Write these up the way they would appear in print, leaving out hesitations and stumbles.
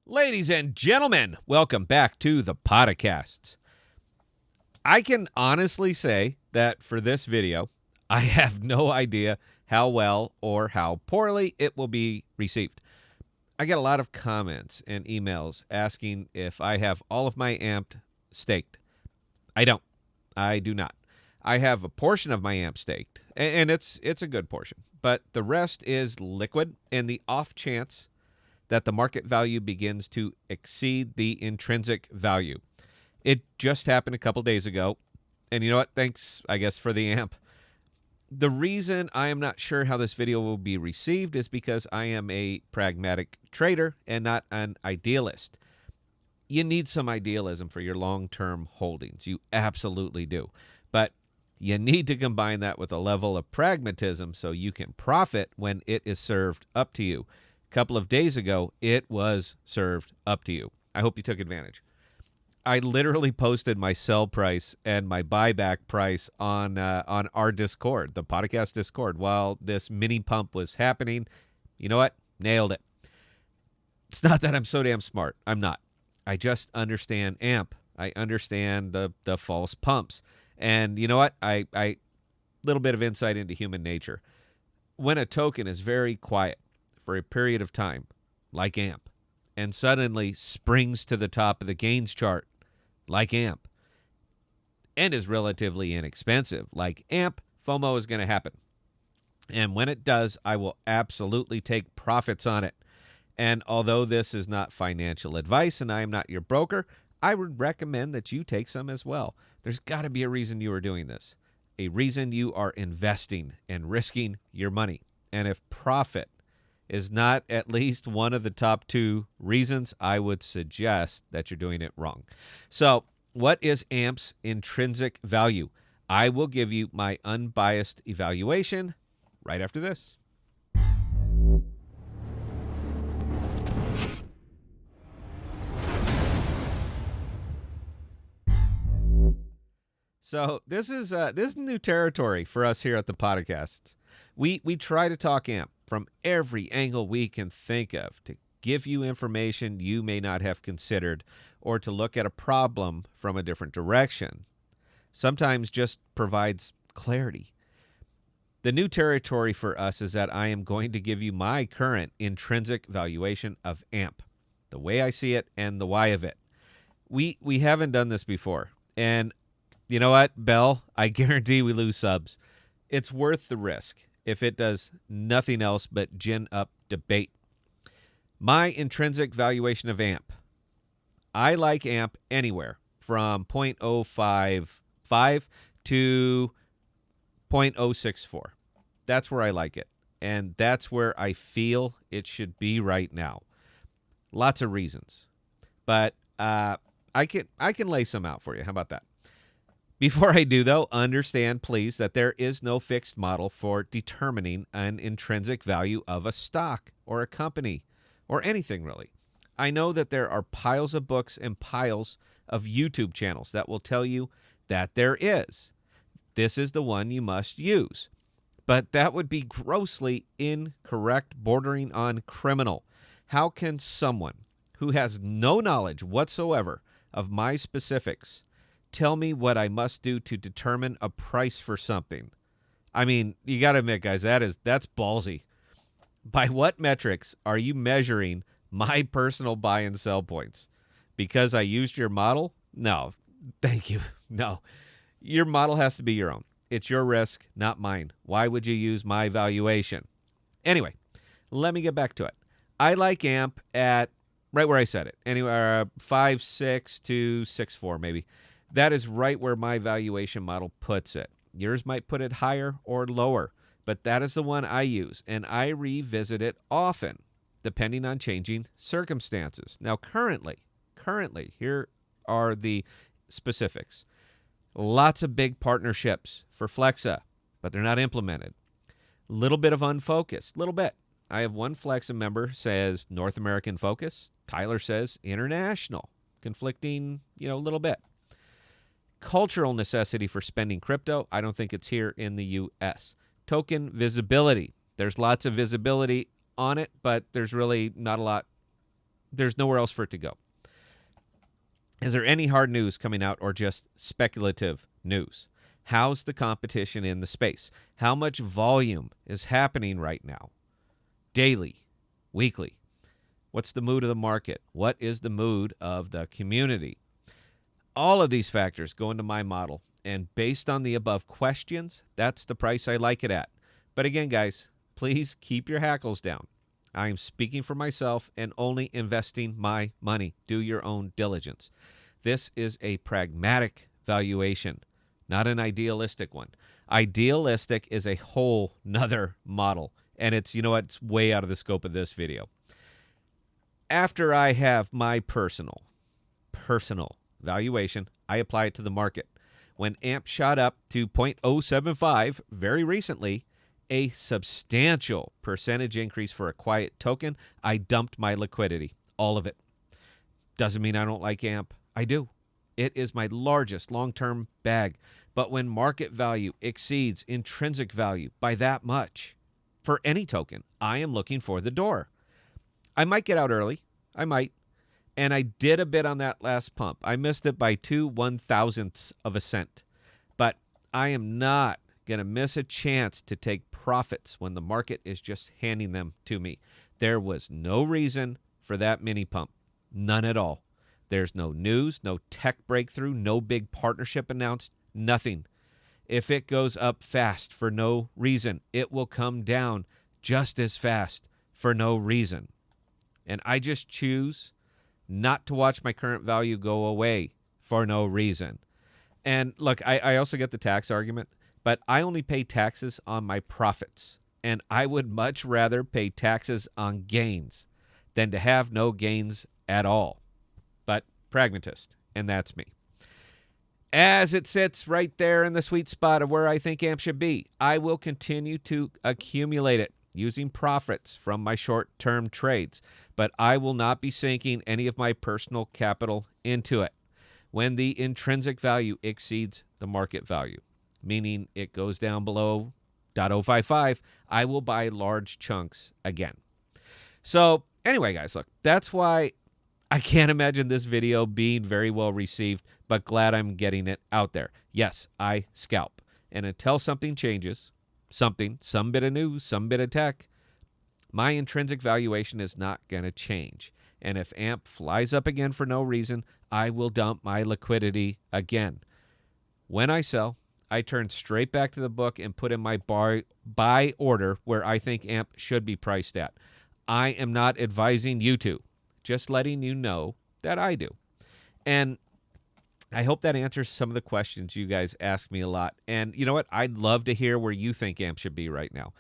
Ladies and gentlemen, welcome back to the Podocasts. I can honestly say that for this video, I have no idea how well or how poorly it will be received. I get a lot of comments and emails asking if I have all of my AMP staked. I don't. I do not. I have a portion of my AMP staked, and it's a good portion, but the rest is liquid in the off chance that the market value begins to exceed the intrinsic value. It just happened a couple days ago, and you know what? Thanks, I guess, for the AMP. The reason I am not sure how this video will be received is because I am a pragmatic trader and not an idealist. You need some idealism for your long-term holdings. You absolutely do. But you need to combine that with a level of pragmatism so you can profit when it is served up to you. A couple of days ago, it was served up to you. I hope you took advantage. I literally posted my sell price and my buyback price on our Discord, the podcast Discord, while this mini pump was happening. You know what? Nailed it. It's not that I'm so damn smart. I'm not. I just understand AMP. I understand the false pumps. And you know what? I little bit of insight into human nature. When a token is very quiet for a period of time, like AMP, and suddenly springs to the top of the gains chart, like AMP, and is relatively inexpensive, like AMP, FOMO is going to happen. And when it does, I will absolutely take profits on it. And although this is not financial advice and I am not your broker, I would recommend that you take some as well. There's got to be a reason you are doing this, a reason you are investing and risking your money. And if profit is not at least one of the top two reasons, I would suggest that you're doing it wrong. So what is AMP's intrinsic value? I will give you my unbiased evaluation right after this. So this is new territory for us here at the Podocasts. We try to talk AMP from every angle we can think of to give you information you may not have considered or to look at a problem from a different direction. Sometimes just provides clarity. The new territory for us is that I am going to give you my current intrinsic valuation of AMP, the way I see it and the why of it. We haven't done this before. And you know what, Bell? I guarantee we lose subs. It's worth the risk if it does nothing else but gin up debate. My intrinsic valuation of AMP. I like AMP anywhere from 0.055 to 0.064. That's where I like it. And that's where I feel it should be right now. Lots of reasons. But I can lay some out for you. How about that? Before I do, though, understand, please, that there is no fixed model for determining an intrinsic value of a stock or a company or anything, really. I know that there are piles of books and piles of YouTube channels that will tell you that there is. This is the one you must use. But that would be grossly incorrect, bordering on criminal. How can someone who has no knowledge whatsoever of my specifics tell me what I must do to determine a price for something? I mean, you got to admit, guys, that's ballsy. By what metrics are you measuring my personal buy and sell points? Because I used your model? No, thank you. No, your model has to be your own. It's your risk, not mine. Why would you use my valuation? Anyway, let me get back to it. I like AMP at right where I said it, anywhere 5.6 to 6.4 maybe. That is right where my valuation model puts it. Yours might put it higher or lower, but that is the one I use, and I revisit it often, depending on changing circumstances. Now, currently, here are the specifics. Lots of big partnerships for Flexa, but they're not implemented. Little bit of unfocused, little bit. I have one Flexa member says North American focus. Tyler says international, conflicting, a little bit. Cultural necessity for spending crypto. I don't think it's here in the U.S. Token visibility. There's lots of visibility on it, but there's really not a lot There's nowhere else for it to go. Is there any hard news coming out or just speculative news? How's the competition in the space? How much volume is happening right now? Daily, weekly. What's the mood of the market? What is the mood of the community? All of these factors go into my model, and based on the above questions, that's the price I like it at. But again, guys, please keep your hackles down. I am speaking for myself and only investing my money. Do your own diligence. This is a pragmatic valuation, not an idealistic one. Idealistic is a whole nother model, and it's way out of the scope of this video. After I have my personal valuation, I apply it to the market. When AMP shot up to 0.075 very recently, a substantial percentage increase for a quiet token, I dumped my liquidity, all of it. Doesn't mean I don't like AMP. I do. It is my largest long-term bag. But when market value exceeds intrinsic value by that much, for any token, I am looking for the door. I might get out early. I might. And I did a bit on that last pump. I missed it by 2/1000ths of a cent. But I am not going to miss a chance to take profits when the market is just handing them to me. There was no reason for that mini pump. None at all. There's no news, no tech breakthrough, no big partnership announced, nothing. If it goes up fast for no reason, it will come down just as fast for no reason. And I just choose not to watch my current value go away for no reason. And look, I also get the tax argument, but I only pay taxes on my profits. And I would much rather pay taxes on gains than to have no gains at all. But pragmatist, and that's me. As it sits right there in the sweet spot of where I think AMP should be, I will continue to accumulate it using profits from my short-term trades, but I will not be sinking any of my personal capital into it when the intrinsic value exceeds the market value, meaning it goes down below 0.055, I will buy large chunks again. So anyway, guys, look, that's why I can't imagine this video being very well received, but glad I'm getting it out there. Yes, I scalp. And until something changes, some bit of news, some bit of tech, my intrinsic valuation is not going to change. And if AMP flies up again for no reason, I will dump my liquidity again. When I sell, I turn straight back to the book and put in my buy order where I think AMP should be priced at. I am not advising you to, just letting you know that I do. And I hope that answers some of the questions you guys ask me a lot. And you know what? I'd love to hear where you think AMP should be right now.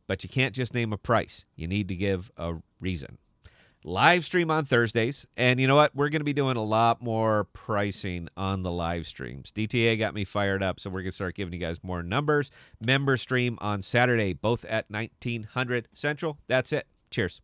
But you can't just name a price. You need to give a reason. Live stream on Thursdays. And you know what? We're going to be doing a lot more pricing on the live streams. DTA got me fired up, so we're going to start giving you guys more numbers. Member stream on Saturday, both at 1900 Central. That's it. Cheers.